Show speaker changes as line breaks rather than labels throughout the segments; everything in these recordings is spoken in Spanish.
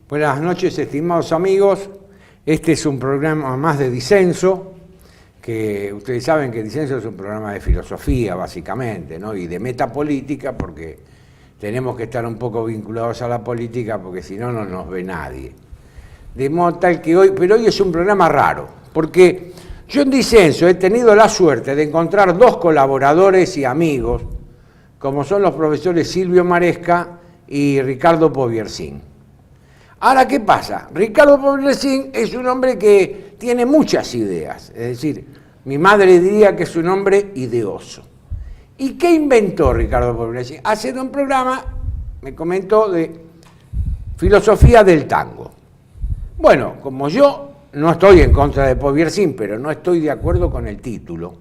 Buenas noches, estimados amigos. Este es un programa más de Disenso, que ustedes saben que Disenso es un programa de filosofía, básicamente, ¿no? Y de metapolítica, porque tenemos que estar un poco vinculados a la política, porque si no, no nos ve nadie. De modo tal que hoy, pero hoy es un programa raro, porque yo en Disenso he tenido la suerte de encontrar dos colaboradores y amigos, como son los profesores Silvio Maresca y Ricardo Poviersin. Ahora, ¿qué pasa? Ricardo Poviersin es un hombre que tiene muchas ideas, es decir, mi madre diría que es un hombre ideoso. ¿Y qué inventó Ricardo Poviersin? Hace un programa, me comentó, de filosofía del tango. Bueno, como yo no estoy en contra de Poviersin, pero no estoy de acuerdo con el título,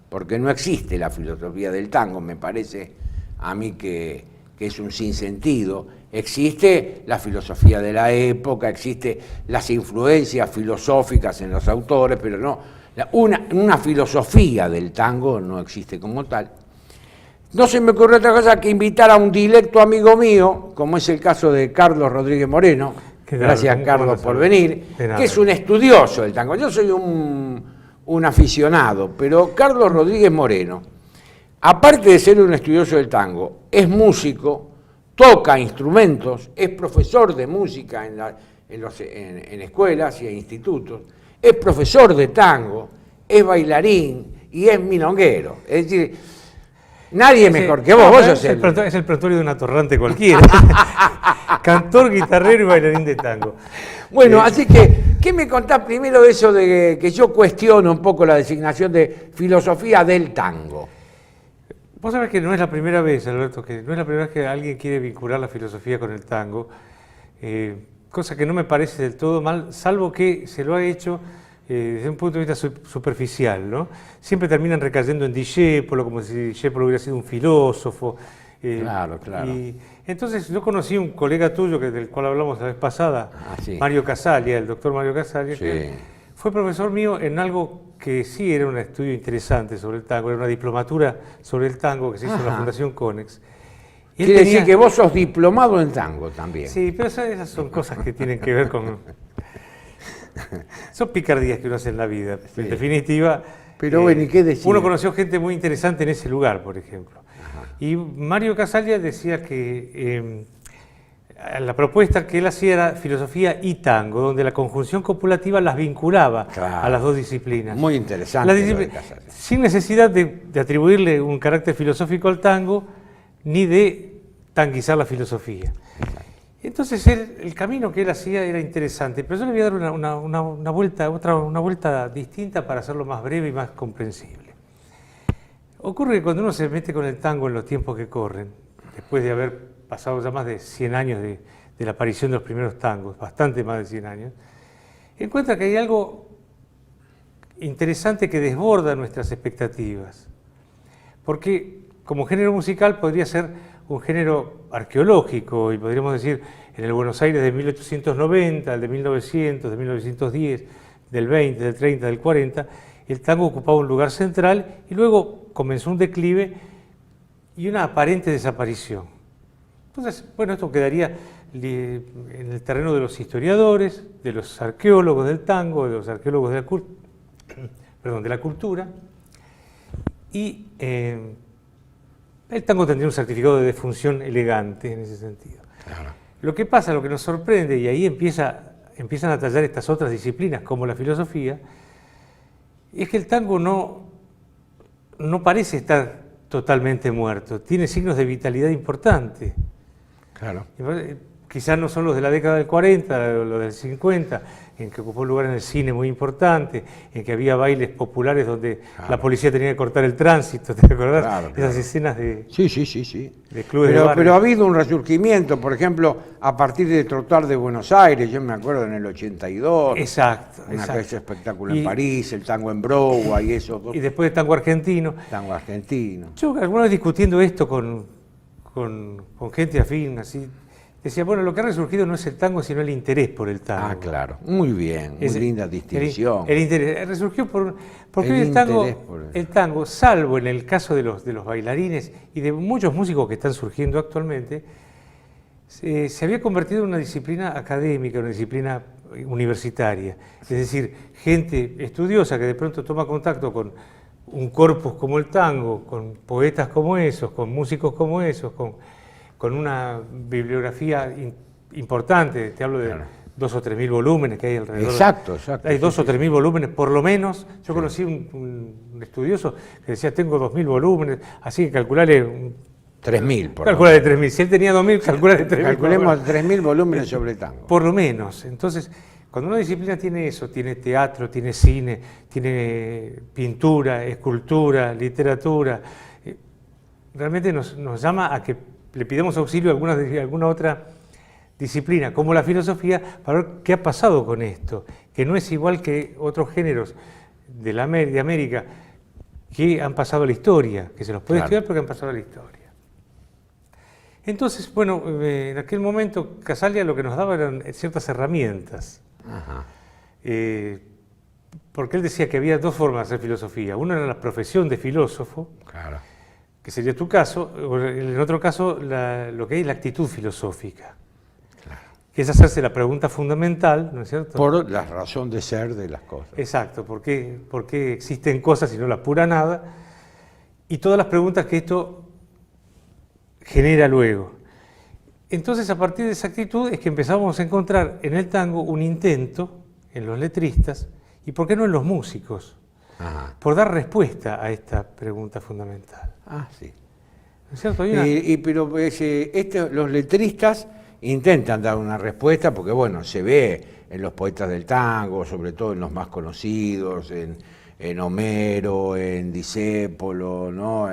porque no existe la filosofía del tango, me parece a mí que es un sinsentido. Existe la filosofía de la época, existe las influencias filosóficas en los autores, pero no, una filosofía del tango no existe como tal. No se me ocurre otra cosa que invitar a un directo amigo mío, como es el caso de Carlos Rodríguez Moreno, gracias Carlos por venir, que es un estudioso del tango. Yo soy un aficionado, pero Carlos Rodríguez Moreno, aparte de ser un estudioso del tango, es músico, toca instrumentos, es profesor de música en escuelas y en institutos, es profesor de tango, es bailarín y es milonguero. Es decir, nadie mejor que vos.
Es el prontuario de un atorrante cualquiera. Cantor, guitarrero y bailarín de tango.
Bueno, así que, ¿qué me contás primero de eso de que yo cuestiono un poco la designación de filosofía del tango?
Vos sabés que no es la primera vez, Alberto, que no es la primera vez que alguien quiere vincular la filosofía con el tango, cosa que no me parece del todo mal, salvo que se lo ha hecho desde un punto de vista superficial, ¿no? Siempre terminan recayendo en Discépolo, como si Discépolo hubiera sido un filósofo.
Claro.
Y entonces yo conocí un colega tuyo, del cual hablamos la vez pasada,
sí.
Mario Casaglia, el doctor Mario Casaglia,
Sí.
que fue profesor mío en algo que sí era un estudio interesante sobre el tango, era una diplomatura sobre el tango que se hizo en la Fundación Conex.
Quiere decir que vos sos diplomado en tango también.
Sí, pero esas son cosas que tienen que ver con... Son picardías que uno hace en la vida, sí. En definitiva.
Pero bueno, ¿y qué decía?
Uno conoció gente muy interesante en ese lugar, por ejemplo. Y Mario Casaglia decía que la propuesta que él hacía era filosofía y tango, donde la conjunción copulativa las vinculaba a las dos disciplinas.
Muy interesante.
Sin necesidad de atribuirle un carácter filosófico al tango, ni de tanguizar la filosofía. Entonces el camino que él hacía era interesante, pero yo le voy a dar una vuelta distinta para hacerlo más breve y más comprensible. Ocurre que cuando uno se mete con el tango en los tiempos que corren, después de haber pasado ya más de 100 años de la aparición de los primeros tangos, bastante más de 100 años, encuentra que hay algo interesante que desborda nuestras expectativas. Porque como género musical podría ser un género arqueológico, y podríamos decir en el Buenos Aires de 1890, el de 1900, de 1910, del 20, del 30, del 40, el tango ocupaba un lugar central y luego comenzó un declive y una aparente desaparición. Entonces, bueno, esto quedaría en el terreno de los historiadores, de los arqueólogos del tango, de los arqueólogos de la cultura, y el tango tendría un certificado de defunción elegante en ese sentido. Claro. Lo que pasa, lo que nos sorprende, y ahí empiezan a tallar estas otras disciplinas como la filosofía, es que el tango no parece estar totalmente muerto, tiene signos de vitalidad importantes. Claro. Quizás no son los de la década del 40, los del 50, en que ocupó un lugar en el cine muy importante, en que había bailes populares donde la policía tenía que cortar el tránsito, ¿te acordás? Claro. Esas escenas de, de clubes de barrio.
Pero ha habido un resurgimiento, por ejemplo, a partir de Trotar de Buenos Aires, yo me acuerdo en el 82.
Exacto.
Ese espectáculo en París, el tango en Broadway y eso.
Y después de tango argentino.
Tango argentino.
Yo alguna vez discutiendo esto con gente afín, así, decía, bueno, lo que ha resurgido no es el tango, sino el interés por el tango.
Ah, claro. Muy bien, muy linda distinción.
El interés resurgió porque el tango, salvo en el caso de los bailarines y de muchos músicos que están surgiendo actualmente, se había convertido en una disciplina académica, una disciplina universitaria. Es decir, gente estudiosa que de pronto toma contacto con un corpus como el tango, con poetas como esos, con músicos como esos, con una bibliografía importante, te hablo de 2 o 3 mil volúmenes que hay alrededor.
Exacto.
Hay 2 o 3 mil volúmenes, por lo menos. Yo conocí un estudioso que decía, tengo 2 mil volúmenes, así que calculale...
3.000, por
calcula de 3.000. Si él tenía 2.000, calcula de 3.000.
Calculemos 3.000 volúmenes sobre tango.
Por lo menos. Entonces, cuando una disciplina tiene eso, tiene teatro, tiene cine, tiene pintura, escultura, literatura, realmente nos llama a que le pidamos auxilio a alguna otra disciplina, como la filosofía, para ver qué ha pasado con esto, que no es igual que otros géneros de América que han pasado a la historia, que se los puede estudiar porque han pasado a la historia. Entonces, bueno, en aquel momento Casaglia lo que nos daba eran ciertas herramientas.
Ajá.
Porque él decía que había 2 formas de hacer filosofía. Una era la profesión de filósofo, que sería tu caso, o en otro caso lo que hay es la actitud filosófica, que es hacerse la pregunta fundamental, ¿no es cierto?
Por la razón de ser de las cosas.
Exacto, ¿por qué existen cosas y no la pura nada? Y todas las preguntas que esto genera luego. Entonces, a partir de esa actitud es que empezamos a encontrar en el tango un intento, en los letristas, y por qué no en los músicos, por dar respuesta a esta pregunta fundamental.
Sí.
¿No es cierto?
Pero los letristas intentan dar una respuesta porque, bueno, se ve en los poetas del tango, sobre todo en los más conocidos, en Homero, en Discépolo, ¿no?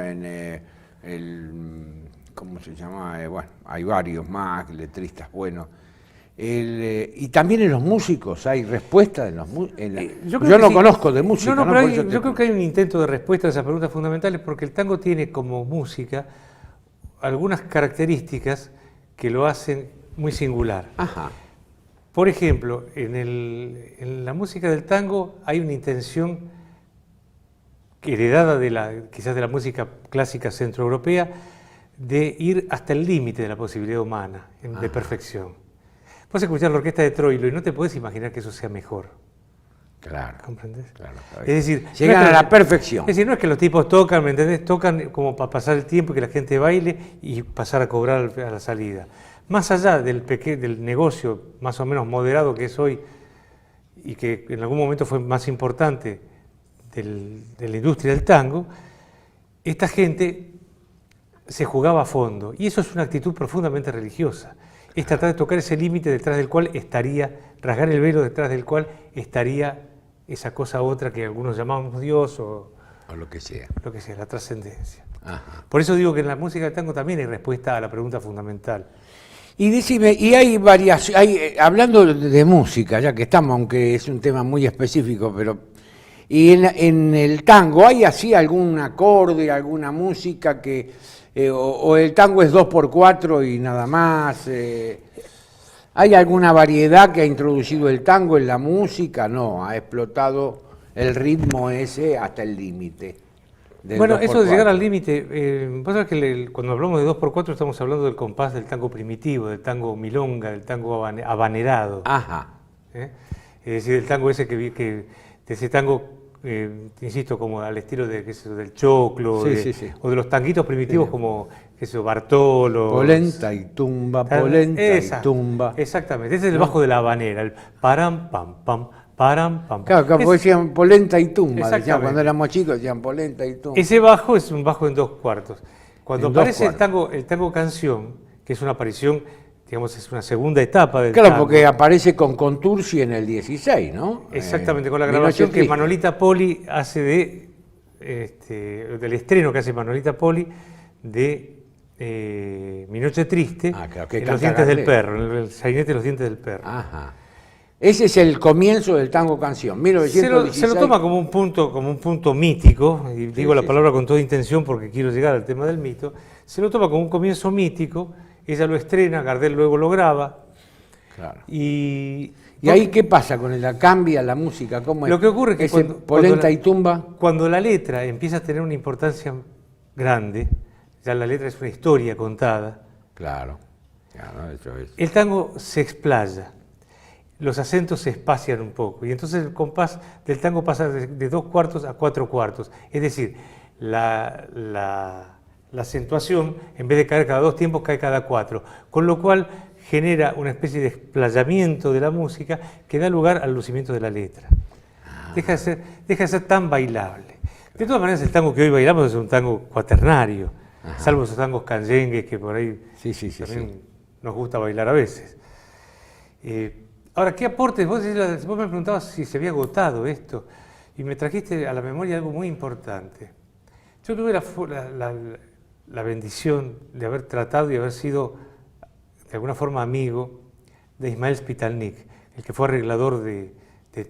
¿Cómo se llama? Bueno, hay varios más letristas buenos. Y también en los músicos hay respuesta en los yo no conozco de música.
No, pero yo creo que hay un intento de respuesta a esas preguntas fundamentales porque el tango tiene como música algunas características que lo hacen muy singular. Por ejemplo, en la música del tango hay una intención heredada quizás de la música clásica centroeuropea, de ir hasta el límite de la posibilidad humana, de perfección. Puedes escuchar la orquesta de Troilo y no te puedes imaginar que eso sea mejor.
Claro.
¿Comprendes?
Claro.
Es decir,
llegan a la perfección.
Es decir, no es que los tipos tocan, ¿me entendés? Tocan como para pasar el tiempo y que la gente baile y pasar a cobrar a la salida. Más allá del negocio más o menos moderado que es hoy y que en algún momento fue más importante de la industria del tango, esta gente se jugaba a fondo, y eso es una actitud profundamente religiosa. Es tratar de tocar ese límite detrás del cual rasgar el velo detrás del cual estaría esa cosa otra que algunos llamamos Dios o
lo que sea.
Lo que sea, la trascendencia. Por eso digo que en la música del tango también hay respuesta a la pregunta fundamental.
Y decime, y hay varias, hablando de música, ya que estamos, aunque es un tema muy específico, pero... ¿Y en el tango hay así algún acorde, alguna música que... o el tango es 2x4 y nada más? ¿Hay alguna variedad que ha introducido el tango en la música? No, ha explotado el ritmo ese hasta el límite.
Bueno, eso de llegar al límite, vos sabés que cuando hablamos de 2x4 estamos hablando del compás del tango primitivo, del tango milonga, del tango habanerado. Es decir, el tango ese de ese tango, insisto, como al estilo del choclo, o de los tanguitos primitivos como Bartolo.
Polenta y tumba, polenta y tumba.
Exactamente, ese es el bajo de la habanera, el param, pam, pam, param, pam.
Claro, porque decían polenta y tumba, decían, cuando éramos chicos decían polenta y tumba.
Ese bajo es un bajo en 2/4. Cuando aparece el tango canción, que es una aparición, digamos, es una segunda etapa del tango.
Claro, porque aparece con Contursi en el 16, ¿no?
Exactamente, con la grabación que Manolita Poli hace del estreno que hace Manolita Poli de Mi Noche Triste, en Los Dientes del Perro, en el sainete de Los Dientes del Perro.
Ese es el comienzo del tango canción, 1916.
Se lo toma como un punto mítico, y digo la palabra con toda intención porque quiero llegar al tema del mito. Se lo toma como un comienzo mítico. Ella lo estrena, Gardel luego lo graba.
Claro.
¿Y
ahí qué pasa con ella? ¿Cambia la música? ¿Cómo es?
Lo que ocurre es que
polenta y tumba.
Cuando la letra empieza a tener una importancia grande, ya la letra es una historia contada.
Claro. Claro, eso es.
El tango se explaya, los acentos se espacian un poco y entonces el compás del tango pasa de 2/4 a 4/4. Es decir, la acentuación, en vez de caer cada 2 tiempos, cae cada 4, con lo cual genera una especie de explayamiento de la música que da lugar al lucimiento de la letra. Deja de ser tan bailable. De todas maneras, el tango que hoy bailamos es un tango cuaternario, salvo esos tangos canyengues que por ahí también nos gusta bailar a veces. Ahora, ¿qué aportes? Vos me preguntabas si se había agotado esto y me trajiste a la memoria algo muy importante. Yo tuve la bendición de haber tratado y haber sido de alguna forma amigo de Ismael Spitalnik, el que fue arreglador de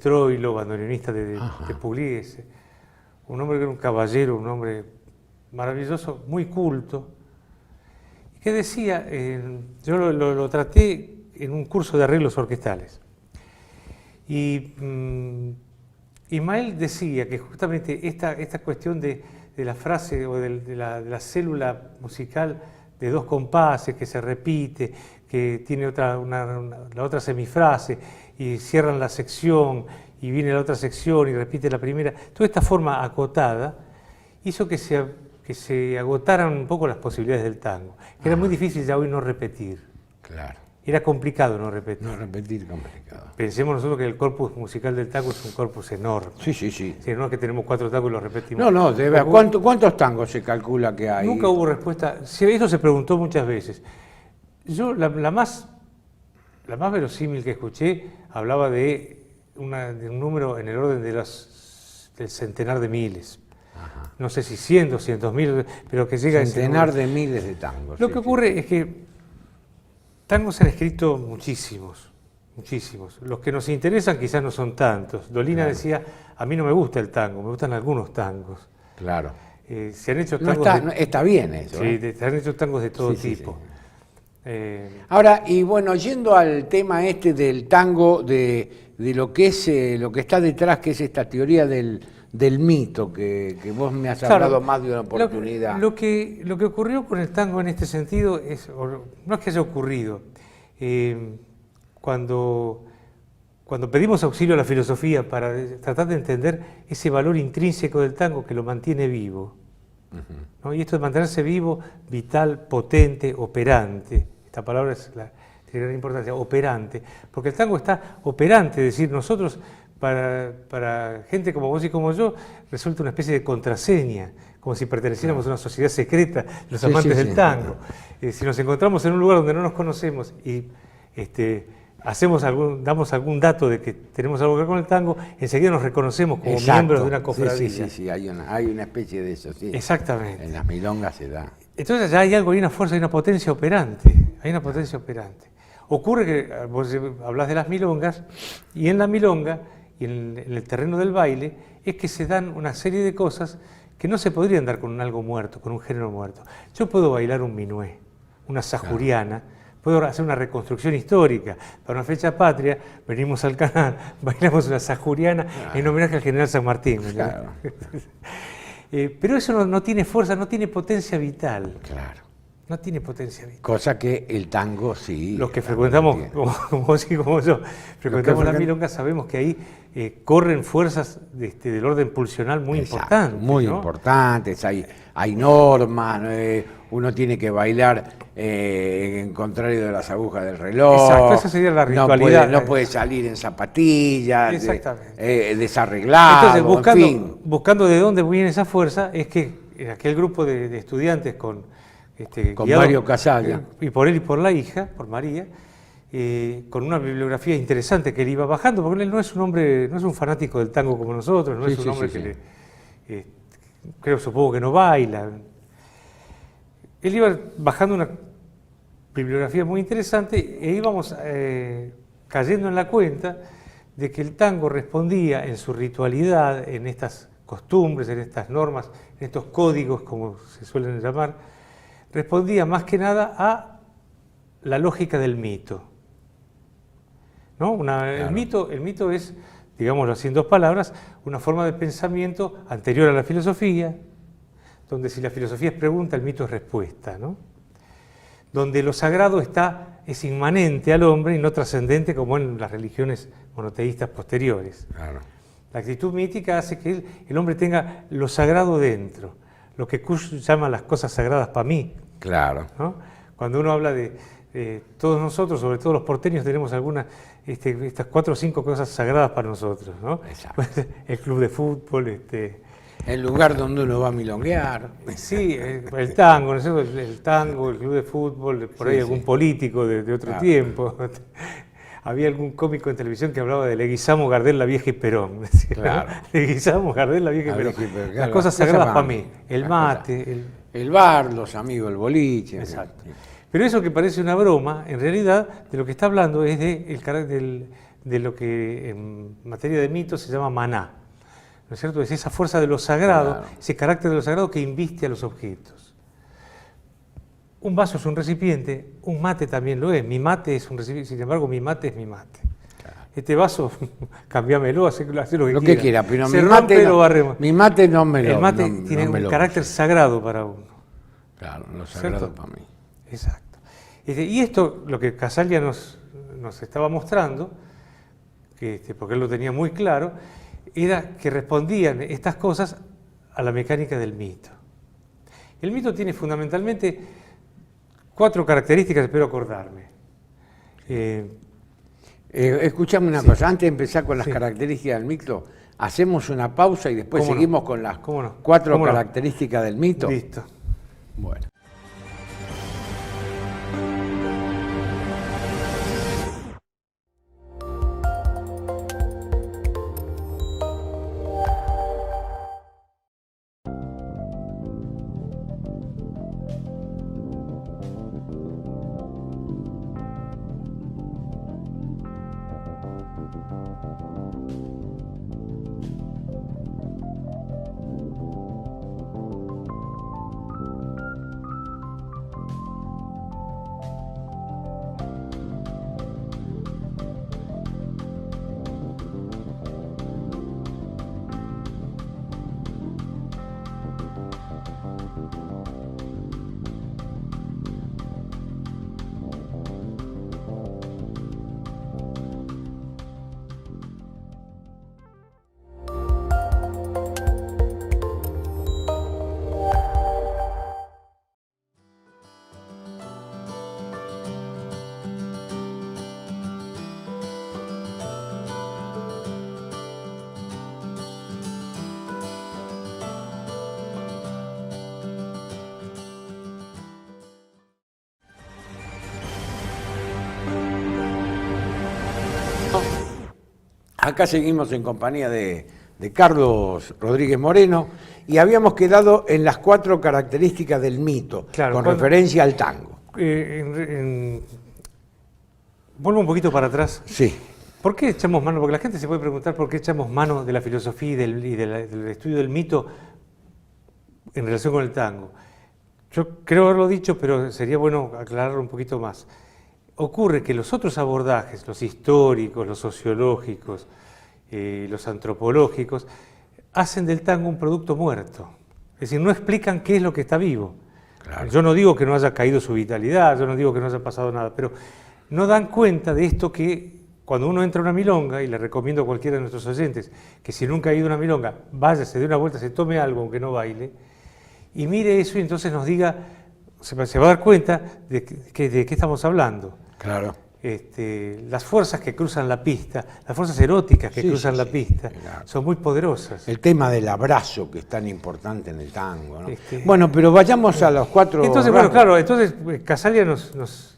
Troilo, bandoneonista de Pugliese, un hombre que era un caballero, un hombre maravilloso, muy culto, y que decía, yo lo traté en un curso de arreglos orquestales, y Ismael decía que justamente esta cuestión de la frase o de la célula musical de 2 compases que se repite, que tiene la otra semifrase y cierran la sección y viene la otra sección y repite la primera, toda esta forma acotada hizo que se agotaran un poco las posibilidades del tango, que era muy difícil ya hoy no repetir.
Claro.
Era complicado no repetir.
No repetir, complicado.
Pensemos nosotros que el corpus musical del tango es un corpus enorme.
Sí.
Si no es que tenemos 4 tangos y los repetimos.
No, ¿cuántos tangos se calcula que hay?
Nunca hubo respuesta. Eso se preguntó muchas veces. Yo, la más verosímil que escuché, hablaba de un número en el orden del centenar de miles. No sé si 100, 200.000, pero que llega a ese
centenar
número.
de miles de tangos.
Lo que ocurre es que tangos se han escrito muchísimos. Los que nos interesan quizás no son tantos. Dolina decía, a mí no me gusta el tango, me gustan algunos tangos.
Claro.
Se han hecho tangos
está bien eso.
Sí, se han hecho tangos de todo tipo.
Ahora, y bueno, yendo al tema del tango, de lo que es lo que está detrás, que es esta teoría del mito, que vos me has hablado más de una oportunidad.
Lo que ocurrió con el tango en este sentido no es que haya ocurrido. Cuando pedimos auxilio a la filosofía para tratar de entender ese valor intrínseco del tango que lo mantiene vivo, ¿no? Y esto de mantenerse vivo, vital, potente, operante. Esta palabra tiene gran importancia, operante, porque el tango está operante, es decir, nosotros, para gente como vos y como yo, resulta una especie de contraseña, como si perteneciéramos a una sociedad secreta, los amantes del tango. Si nos encontramos en un lugar donde no nos conocemos y damos algún dato de que tenemos algo que ver con el tango, enseguida nos reconocemos como miembros de una cofradía.
Sí, hay una especie de eso, sí.
Exactamente.
En las milongas se da.
Entonces ya hay una fuerza, hay una potencia operante, Ocurre que vos hablás de las milongas, y en la milonga, y en el terreno del baile, es que se dan una serie de cosas que no se podrían dar con algo muerto, con un género muerto. Yo puedo bailar un minué, una sajuriana, puedo hacer una reconstrucción histórica. Para una fecha patria, venimos al canal, bailamos una sajuriana en homenaje al general San Martín.
Claro.
Pero eso no tiene fuerza, no tiene potencia vital.
Claro.
No tiene potencia vital.
Cosa que el tango sí.
Los que frecuentamos, como vos y como yo, frecuentamos la milonga, sabemos que ahí corren fuerzas del orden pulsional muy importantes.
Muy importantes, hay normas, uno tiene que bailar en contrario de las agujas del reloj.
Exacto, esa sería la ritualidad.
No puede salir en zapatillas,
desarreglado. Entonces, buscando de dónde viene esa fuerza, es que en aquel grupo de estudiantes con
Mario Casalla.
Y por él y por la hija, por María, con una bibliografía interesante que él iba bajando, porque él no es un fanático del tango como nosotros, no es un hombre que supongo que no baila. Él iba bajando una bibliografía muy interesante e íbamos cayendo en la cuenta de que el tango respondía en su ritualidad, en estas costumbres, en estas normas, en estos códigos, como se suelen llamar, respondía más que nada a la lógica del mito. ¿No? Claro. El mito es, digámoslo así en 2 palabras, una forma de pensamiento anterior a la filosofía, donde si la filosofía es pregunta, el mito es respuesta, ¿no? Donde lo sagrado está es inmanente al hombre y no trascendente como en las religiones monoteístas posteriores.
Claro.
La actitud mítica hace que el hombre tenga lo sagrado dentro, lo que Kush llama las cosas sagradas para mí.
Claro.
¿No? Cuando uno habla de todos nosotros, sobre todo los porteños, tenemos algunas, estas 4 o 5 cosas sagradas para nosotros, ¿no?
Exacto.
El club de fútbol,
El lugar donde uno va a milonguear.
sí, el tango, ¿no es cierto? El tango, el club de fútbol, por ahí
Sí,
algún
sí.
político de otro
Claro.
tiempo. Había algún cómico en televisión que hablaba de Leguizamo, Gardel, La Vieja y Perón. Decía,
Claro.
¿no? Leguizamo, Gardel, La Vieja y
La
Perón.
Vieja y Perón,
Las
claro,
cosas
las
sagradas
cosas
para
van.
mí. El
Las
mate,
El bar, los amigos, el boliche.
Exacto. Pero eso que parece una broma, en realidad de lo que está hablando es de lo que en materia de mitos se llama maná. ¿No es cierto? Es esa fuerza de lo sagrado,
Claro.
ese carácter de lo sagrado que inviste a los objetos. Un vaso es un recipiente, un mate también lo es. Mi mate es un recipiente, sin embargo, mi mate es mi mate.
Claro.
Este vaso, cambiámelo, hacé lo que
Lo
quiera.
que quiera, pero
Se
mi
rompe,
mate,
lo
no,
barremos.
mi mate no me lo
El mate
no-
tiene
no me
un
lo
carácter
uso.
sagrado para uno.
Claro, lo sagrado
¿Cierto?
para mí.
Exacto. Y esto, lo que Casaglia nos estaba mostrando, porque él lo tenía muy claro, era que respondían estas cosas a la mecánica del mito. El mito tiene fundamentalmente 4 características, espero acordarme.
Escuchame una
Sí.
cosa, antes de empezar con las
Sí.
características del mito, hacemos una pausa y después
¿Cómo no?
seguimos con las
¿Cómo no?
4
¿Cómo no?
características del mito.
Listo.
Bueno. Acá seguimos en compañía de Carlos Rodríguez Moreno y habíamos quedado en las 4 características del mito,
Claro,
con
cuando-
referencia al tango.
Vuelvo un poquito para atrás.
Sí,
¿Por qué echamos mano? Porque la gente se puede preguntar por qué echamos mano de la filosofía del estudio del mito en relación con el tango. Yo creo haberlo dicho, pero sería bueno aclararlo un poquito más. Ocurre que los otros abordajes, los históricos, los sociológicos, los antropológicos, hacen del tango un producto muerto. Es decir, no explican qué es lo que está vivo.
Claro.
Yo no digo que no haya caído su vitalidad, yo no digo que no haya pasado nada, pero no dan cuenta de esto que cuando uno entra a una milonga, y le recomiendo a cualquiera de nuestros oyentes que si nunca ha ido a una milonga, vaya, se dé una vuelta, se tome algo aunque no baile, y mire eso y entonces nos diga, se va a dar cuenta de qué estamos hablando.
claro.
Las fuerzas que cruzan la pista, las fuerzas eróticas que
Sí,
cruzan
sí,
la
sí,
pista,
claro.
son muy poderosas.
El tema del abrazo, que es tan importante en el tango, ¿no?
Este-
Bueno, pero vayamos a los 4
Entonces, bueno,
rasgos.
claro, entonces Casaglia nos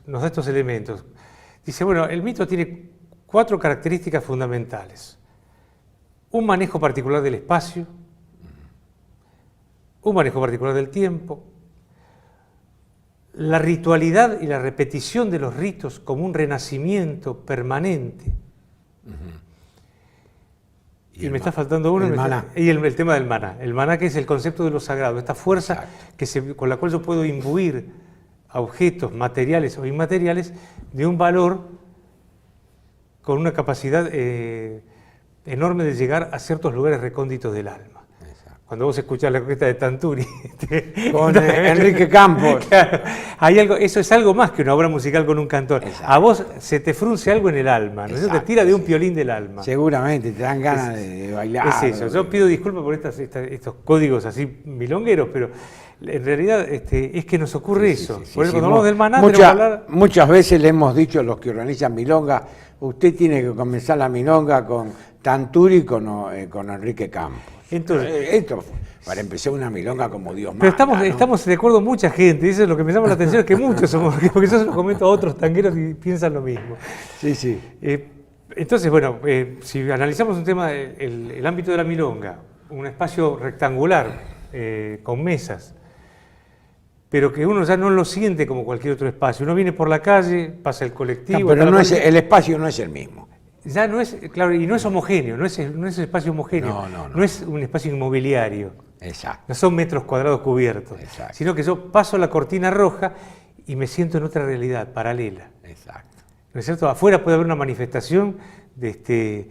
da estos elementos. Dice, bueno, el mito tiene 4 características fundamentales. Un manejo particular del espacio, un manejo particular del tiempo, la ritualidad y la repetición de los ritos como un renacimiento permanente. Y
el
me está faltando uno.
el maná.
Y el tema del maná. El maná, que es el concepto de lo sagrado, esta fuerza con la cual yo puedo imbuir a objetos materiales o inmateriales de un valor con una capacidad enorme de llegar a ciertos lugares recónditos del alma.
Exacto.
cuando vos escuchás la orquesta de Tanturi.
Con Enrique Campos.
Claro, hay algo, eso es algo más que una obra musical con un cantor.
Exacto.
A vos se te frunce algo en el alma, ¿no?
Exacto,
Te tira de un
sí.
piolín del alma.
Seguramente, te dan ganas de bailar.
Es eso. Yo pido disculpas por estos códigos así milongueros, pero en realidad es que nos ocurre
Sí,
eso.
sí, sí,
Por
sí,
eso,
sí.
cuando hablamos del maná, tenemos que hablar...
Muchas veces le hemos dicho a los que organizan milonga, usted tiene que comenzar la milonga con Tanturi y con Enrique Campos.
Entonces,
Esto, para empezar una milonga como Dios
pero
manda, ¿no?
estamos de acuerdo mucha gente, eso es lo que me llama la atención, es que muchos somos, porque yo se lo comento a otros tangueros y piensan lo mismo.
Sí, sí.
Entonces, bueno, si analizamos un tema, el ámbito de la milonga, un espacio rectangular, con mesas, pero que uno ya no lo siente como cualquier otro espacio. Uno viene por la calle, pasa el colectivo...
No, pero el espacio no es el mismo.
Ya no es, claro, y no es homogéneo, no es un espacio homogéneo, no es un espacio inmobiliario.
Exacto.
No son metros cuadrados cubiertos,
Exacto.
sino que yo paso la cortina roja y me siento en otra realidad, paralela.
Exacto.
¿No es cierto? Afuera puede haber una manifestación de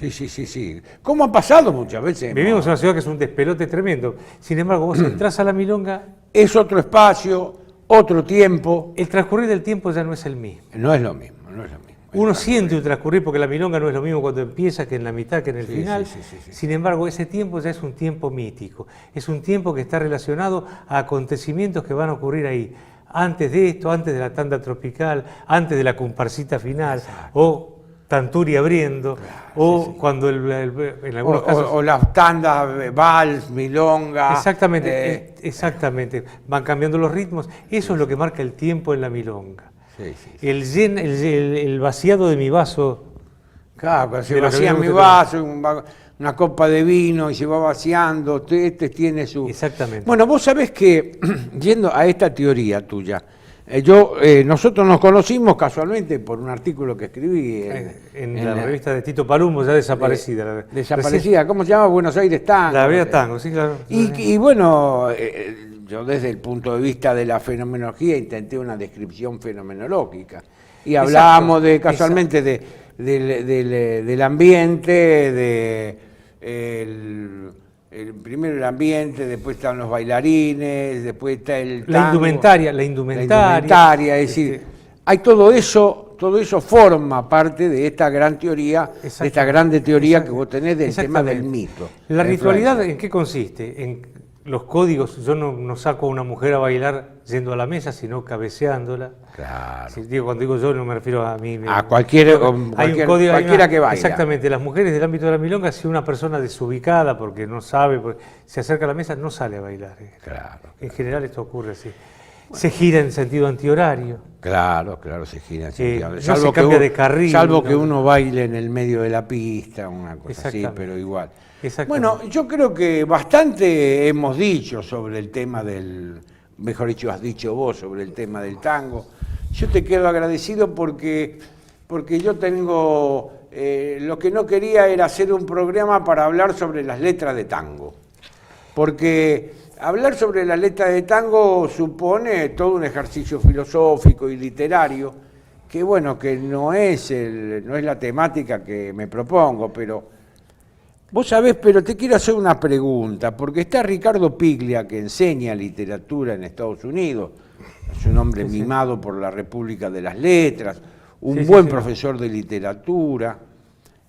Sí. ¿Cómo ha pasado muchas veces?
Vivimos en una ciudad que es un despelote tremendo. Sin embargo, vos entrás a la milonga,
Es otro espacio, otro tiempo.
el transcurrir del tiempo ya no es el mismo.
No es lo mismo, no es lo mismo.
Uno siente un transcurrir, porque la milonga no es lo mismo cuando empieza que en la mitad, que en el final.
Sí.
Sin embargo, ese tiempo ya es un tiempo mítico. Es un tiempo que está relacionado a acontecimientos que van a ocurrir ahí. Antes de esto, antes de la tanda tropical, antes de la comparsita final, o Tanturi abriendo, cuando en algunos casos...
O las tandas, vals, milonga.
Exactamente. Van cambiando los ritmos. Eso es lo que marca el tiempo en la milonga.
Sí.
El vaciado de mi vaso.
Claro, cuando se
de lo que
vacía
viene
mi
usted
vaso, una copa de vino y se va vaciando, este tiene su...
Exactamente.
Bueno, vos sabés que, yendo a esta teoría tuya, nosotros nos conocimos casualmente por un artículo que escribí
en la revista de Tito Palumbo, ya desaparecida.
Desaparecida, ¿cómo se llama? Buenos Aires Tango.
La Brea Tango, sí, claro.
Y bueno, yo desde el punto de vista de la fenomenología intenté una descripción fenomenológica. Y hablábamos casualmente del ambiente, primero el ambiente, después están los bailarines, después está el tango,
la indumentaria.
Es decir, hay todo eso forma parte de esta gran teoría, de esta grande teoría que vos tenés del tema del mito.
La ritualidad, ¿en qué consiste? En los códigos. Yo no saco a una mujer a bailar yendo a la mesa, sino cabeceándola.
Claro.
Cuando digo yo, no me refiero a mí.
A cualquiera que baila.
Exactamente. Las mujeres del ámbito de la milonga, si una persona desubicada, porque no sabe, se acerca a la mesa, no sale a bailar.
Claro.
En general esto ocurre así. Se gira en sentido antihorario.
Claro, se gira en sentido
no se cambia de carril.
Salvo que uno baile en el medio de la pista, una cosa así, pero igual. Bueno, yo creo que bastante hemos dicho sobre el tema mejor dicho, has dicho vos sobre el tema del tango. Yo te quedo agradecido porque yo tengo, lo que no quería era hacer un programa para hablar sobre las letras de tango. Porque hablar sobre las letras de tango supone todo un ejercicio filosófico y literario, que bueno, que no es la temática que me propongo, pero vos sabés, pero te quiero hacer una pregunta, porque está Ricardo Piglia, que enseña literatura en Estados Unidos, es un hombre mimado por la República de las Letras, un buen profesor de literatura,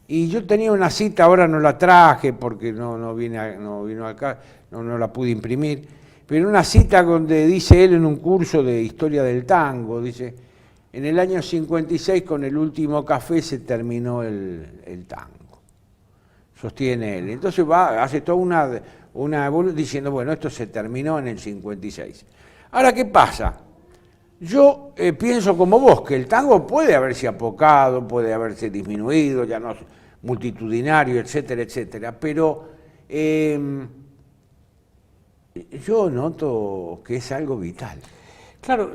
y yo tenía una cita, ahora no la traje porque no vino acá, no la pude imprimir, pero una cita donde dice él en un curso de historia del tango, dice, en el año 56 con el último café se terminó el tango. Sostiene él. Entonces hace toda una diciendo, bueno, esto se terminó en el 56. Ahora, ¿qué pasa? Yo pienso como vos, que el tango puede haberse apocado, puede haberse disminuido, ya no es multitudinario, etcétera, etcétera, pero yo noto que es algo vital.
Claro,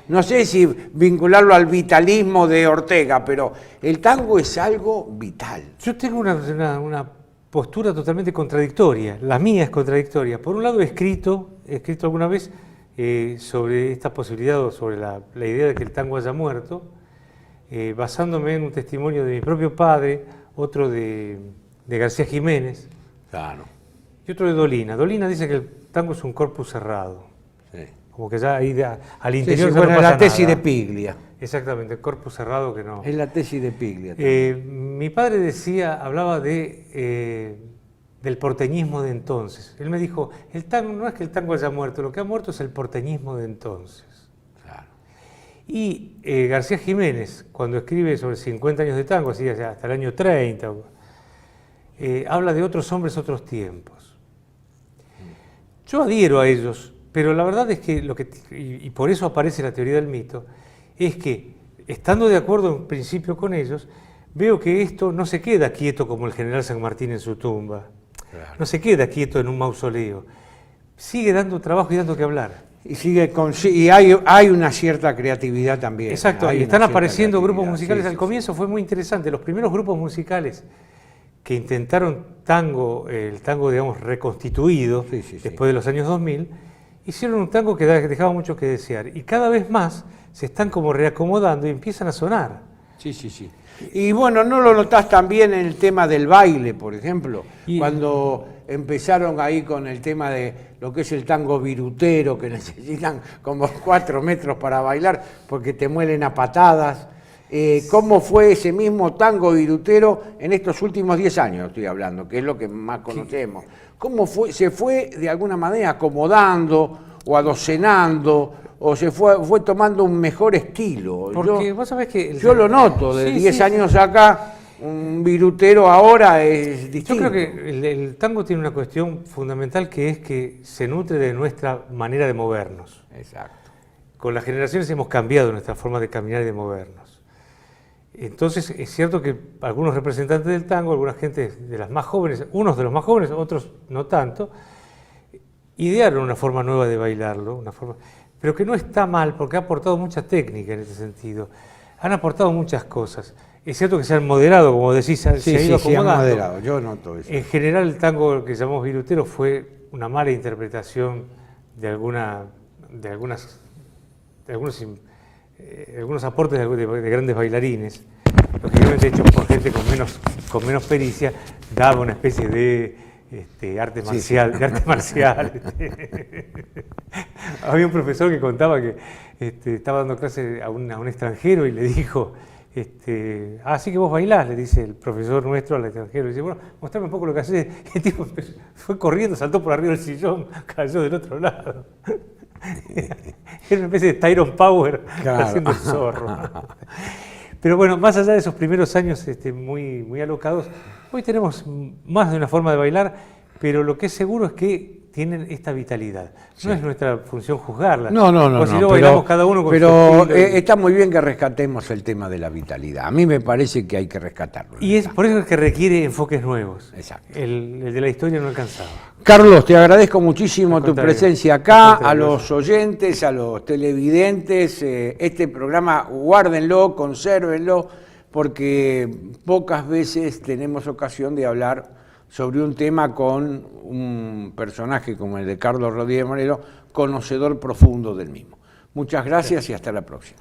no sé si vincularlo al vitalismo de Ortega, pero el tango es algo vital.
Yo tengo una postura totalmente contradictoria. La mía es contradictoria. Por un lado he escrito alguna vez sobre esta posibilidad o sobre la idea de que el tango haya muerto, basándome en un testimonio de mi propio padre, otro de García Jiménez.
Claro.
y otro de Dolina. Dolina dice que el tango es un corpus cerrado.
Sí.
Como que ya ahí al
Sí,
interior
sí,
ya
bueno,
no pasa
la tesis
nada.
de Piglia.
Exactamente, el corpus cerrado que no.
Es la tesis de Piglia.
Mi padre hablaba del porteñismo de entonces. Él me dijo, el tango no es que el tango haya muerto, lo que ha muerto es el porteñismo de entonces.
Claro.
Y García Jiménez, cuando escribe sobre 50 años de tango, así hasta el año 30, habla de otros hombres, otros tiempos. Yo adhiero a ellos, pero la verdad es que, y por eso aparece la teoría del mito, es que, estando de acuerdo en principio con ellos, veo que esto no se queda quieto como el general San Martín en su tumba,
Claro.
no se queda quieto en un mausoleo, sigue dando trabajo y dando que hablar.
Y hay una cierta creatividad también.
Exacto,
Hay
y
una
están
cierta
apareciendo grupos
creatividad.
musicales.
Sí,
Al
sí,
comienzo fue muy interesante. Los primeros grupos musicales que intentaron el tango, digamos, reconstituido,
Sí, sí, sí.
después de los años 2000, hicieron un tango que dejaba mucho que desear. Y cada vez más se están como reacomodando y empiezan a sonar.
Sí, sí, sí. Y bueno, ¿no lo notás también en el tema del baile, por ejemplo? Cuando empezaron ahí con el tema de lo que es el tango virutero, que necesitan como 4 metros para bailar porque te muelen a patadas. ¿Cómo fue ese mismo tango virutero en estos últimos 10 años, estoy hablando, que es lo que más conocemos? ¿Cómo se fue de alguna manera acomodando o adocenando o se fue tomando un mejor estilo?
Porque vos sabés que...
Yo lo noto, de
Sí,
10
sí,
años acá, un virutero ahora es distinto.
Yo creo que el tango tiene una cuestión fundamental, que es que se nutre de nuestra manera de movernos.
Exacto.
Con las generaciones hemos cambiado nuestra forma de caminar y de movernos. Entonces es cierto que algunos representantes del tango, alguna gente de las más jóvenes, unos de los más jóvenes, otros no tanto, idearon una forma nueva de bailarlo, pero que no está mal porque ha aportado mucha técnica en ese sentido. Han aportado muchas cosas. Es cierto que se han moderado, como decís, se ha ido acomodando.
Se han moderado, yo noto eso.
En general el tango que llamamos virutero fue una mala interpretación de algunos aportes de grandes bailarines, lógicamente hechos por gente con menos pericia, daba una especie de arte marcial. Había un profesor que contaba que estaba dando clase a un extranjero y le dijo, así que vos bailás, le dice el profesor nuestro al extranjero, dice, bueno, mostrame un poco lo que haces. Y el tipo fue corriendo, saltó por arriba del sillón, cayó del otro lado. Era una especie de Tyrone Power, claro, haciendo el zorro. Pero bueno, más allá de esos primeros años muy, muy alocados, hoy tenemos más de una forma de bailar, pero lo que es seguro es que tienen esta vitalidad.
Sí.
No es nuestra función juzgarla.
No.
Si no bailamos cada uno con
pero
su estilo.
Está muy bien que rescatemos el tema de la vitalidad. A mí me parece que hay que rescatarlo.
Y es por eso es que requiere enfoques nuevos.
Exacto.
El de la historia no alcanzaba.
Carlos, te agradezco muchísimo tu
contrario.
presencia acá,
Al
a
contrario.
los oyentes, a los televidentes. Este programa guárdenlo, consérvenlo, porque pocas veces tenemos ocasión de hablar sobre un tema con un personaje como el de Carlos Rodríguez Morelo, conocedor profundo del mismo. Muchas gracias y hasta la próxima.